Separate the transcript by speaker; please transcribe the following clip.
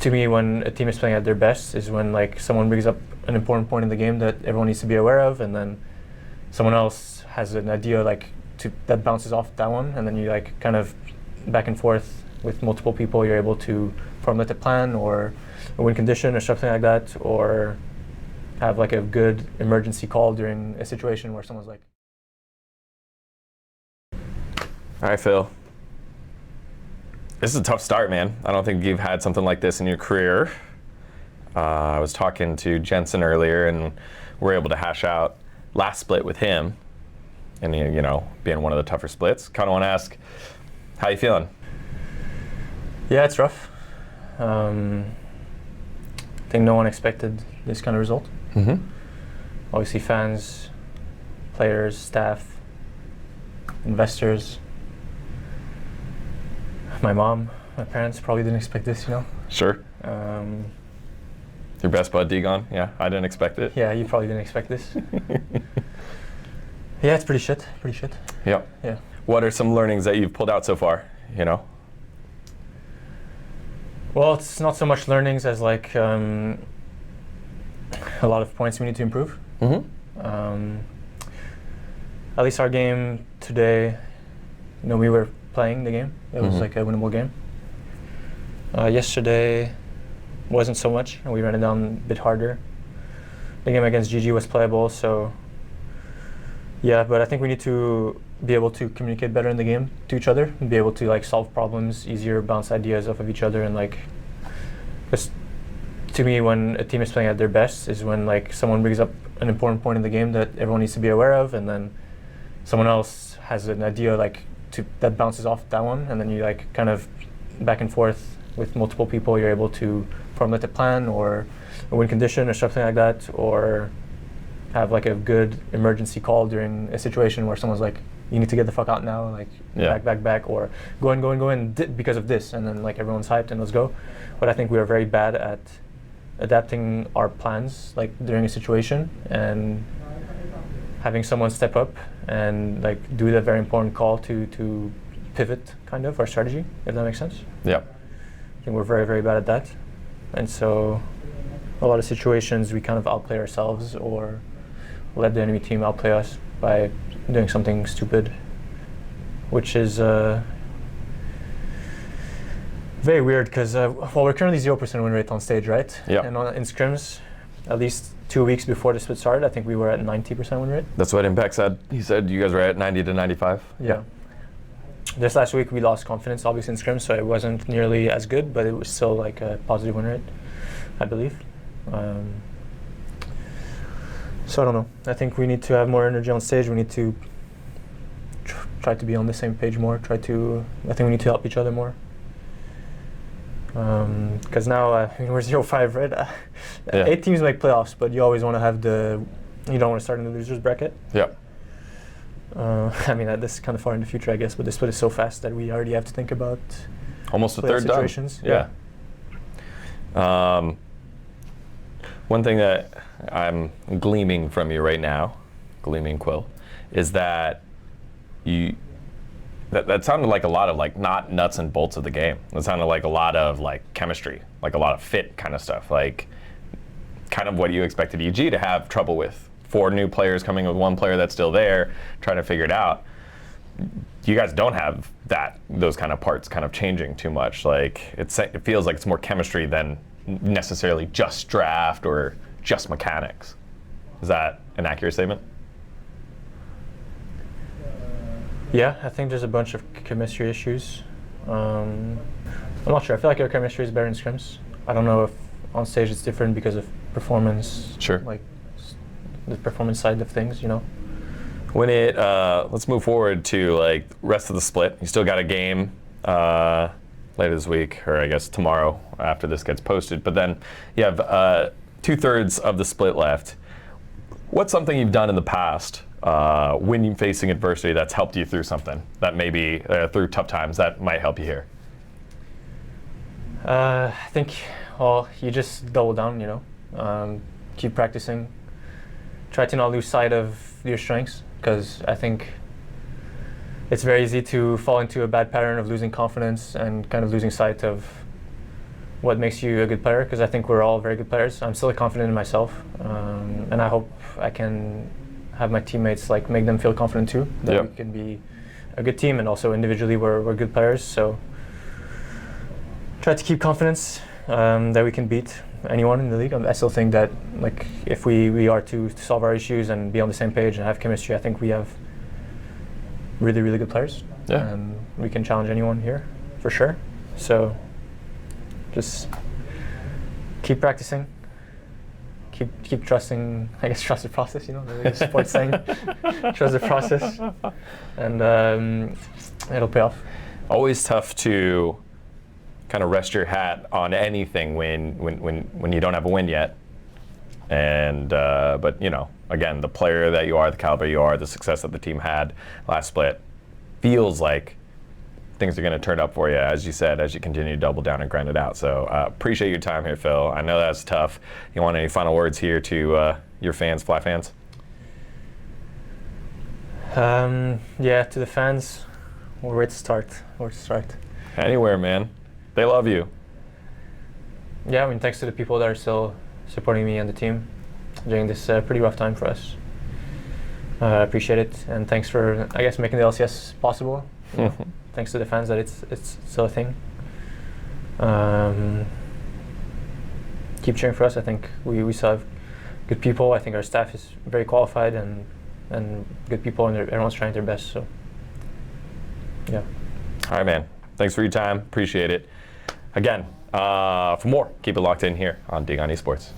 Speaker 1: to me, when a team is playing at their best is when like someone brings up an important point in the game that everyone needs to be aware of, and then someone else has an idea that bounces off that one, and then you like kind of back and forth with multiple people. You're able to formulate a plan or a win condition or something like that, or have like a good emergency call during a situation where someone's like,
Speaker 2: all right, Phil. This is a tough start, man. I don't think you've had something like this in your career. I was talking to Jensen earlier, and we're able to hash out last split with him, and you know, being one of the tougher splits. Kind of want to ask, how you feeling?
Speaker 1: Yeah, it's rough. I think no one expected this kind of result.
Speaker 2: Mm-hmm.
Speaker 1: Obviously, fans, players, staff, investors. My mom, my parents probably didn't expect this, you know?
Speaker 2: Sure. Your best bud, Degon? Yeah, I didn't expect it.
Speaker 1: Yeah, you probably didn't expect this. Yeah, it's pretty shit.
Speaker 2: Yep.
Speaker 1: Yeah.
Speaker 2: What are some learnings that you've pulled out so far, you know?
Speaker 1: Well, it's not so much learnings as like a lot of points we need to improve.
Speaker 2: Mm-hmm.
Speaker 1: At least our game today, you know, we were playing the game. It was like a winnable game. Yesterday wasn't so much, and we ran it down a bit harder. The game against GG was playable, so yeah, but I think we need to be able to communicate better in the game to each other and be able to like solve problems easier, bounce ideas off of each other, and like, because to me, when a team is playing at their best is when like someone brings up an important point in the game that everyone needs to be aware of, and then someone else has an idea that bounces off that one, and then you like kind of back and forth with multiple people. You're able to formulate a plan or a win condition or something like that, or have like a good emergency call during a situation where someone's like, you need to get the fuck out now, like back, or go in because of this, and then like everyone's hyped and let's go. But I think we are very bad at adapting our plans like during a situation and having someone step up and like do that very important call to pivot kind of our strategy, if that makes sense.
Speaker 2: Yeah.
Speaker 1: I think we're very, very bad at that. And so a lot of situations we kind of outplay ourselves or let the enemy team outplay us by doing something stupid, which is very weird because we're currently 0% win rate on stage, right?
Speaker 2: Yeah.
Speaker 1: And in scrims, at least 2 weeks before the split started, I think we were at 90% win rate.
Speaker 2: That's what Impact said. He said you guys were at 90 to 95.
Speaker 1: Yeah. This last week we lost confidence, obviously, in scrims, so it wasn't nearly as good, but it was still like a positive win rate, I believe. So I don't know. I think we need to have more energy on stage. We need to try to be on the same page more. I think we need to help each other more. Because now we're 0-5, right? 8 teams make playoffs, but you always want to have you don't want to start in the losers bracket.
Speaker 2: Yeah.
Speaker 1: I mean, this is kind of far in the future, I guess, but this split is so fast that we already have to think about
Speaker 2: almost a third
Speaker 1: situations.
Speaker 2: Done. Yeah. One thing that I'm gleaming from you right now, gleaming Quill, is that that sounded like a lot of like not nuts and bolts of the game. It sounded like a lot of like chemistry, like a lot of fit kind of stuff, like kind of what you expected EG to have trouble with. 4 new players coming with 1 player that's still there, trying to figure it out. You guys don't have those kind of parts kind of changing too much. Like it feels like it's more chemistry than necessarily just draft or just mechanics. Is that an accurate statement?
Speaker 1: Yeah, I think there's a bunch of chemistry issues. I'm not sure. I feel like our chemistry is better in scrims. I don't know if on stage it's different because of performance.
Speaker 2: Sure.
Speaker 1: Like the performance side of things, you know.
Speaker 2: When let's move forward to like rest of the split. You still got a game later this week, or I guess tomorrow after this gets posted. But then you have 2/3 of the split left. What's something you've done in the past when you're facing adversity that's helped you through something that maybe through tough times that might help you here?
Speaker 1: I think, well, you just double down, you know. Keep practicing. Try to not lose sight of your strengths, because I think it's very easy to fall into a bad pattern of losing confidence and kind of losing sight of what makes you a good player, because I think we're all very good players. I'm still confident in myself, and I hope I can have my teammates like make them feel confident too, that we can be a good team, and also individually we're good players. So try to keep confidence that we can beat anyone in the league. I still think that like if we are to solve our issues and be on the same page and have chemistry, I think we have really, really good players.
Speaker 2: Yeah.
Speaker 1: We can challenge anyone here for sure. So just keep practicing, keep trusting. I guess trust the process. You know, the sports saying, trust the process, and it'll pay off.
Speaker 2: Always tough to kind of rest your hat on anything when you don't have a win yet. And but you know, again, the player that you are, the caliber you are, the success that the team had last split, feels like things are going to turn up for you, as you said, as you continue to double down and grind it out. So appreciate your time here, Phil. I know that's tough. You want any final words here to your fans, Fly fans?
Speaker 1: Yeah, to the fans, where to start?
Speaker 2: Anywhere, man. They love you.
Speaker 1: Yeah, I mean, thanks to the people that are still supporting me and the team during this pretty rough time for us. I appreciate it, and thanks for, I guess, making the LCS possible. You know, thanks to the fans that it's still a thing. Keep cheering for us. I think we still have good people. I think our staff is very qualified and good people, and everyone's trying their best. So, yeah.
Speaker 2: All right, man. Thanks for your time. Appreciate it. Again, for more, keep it locked in here on Dig on Esports.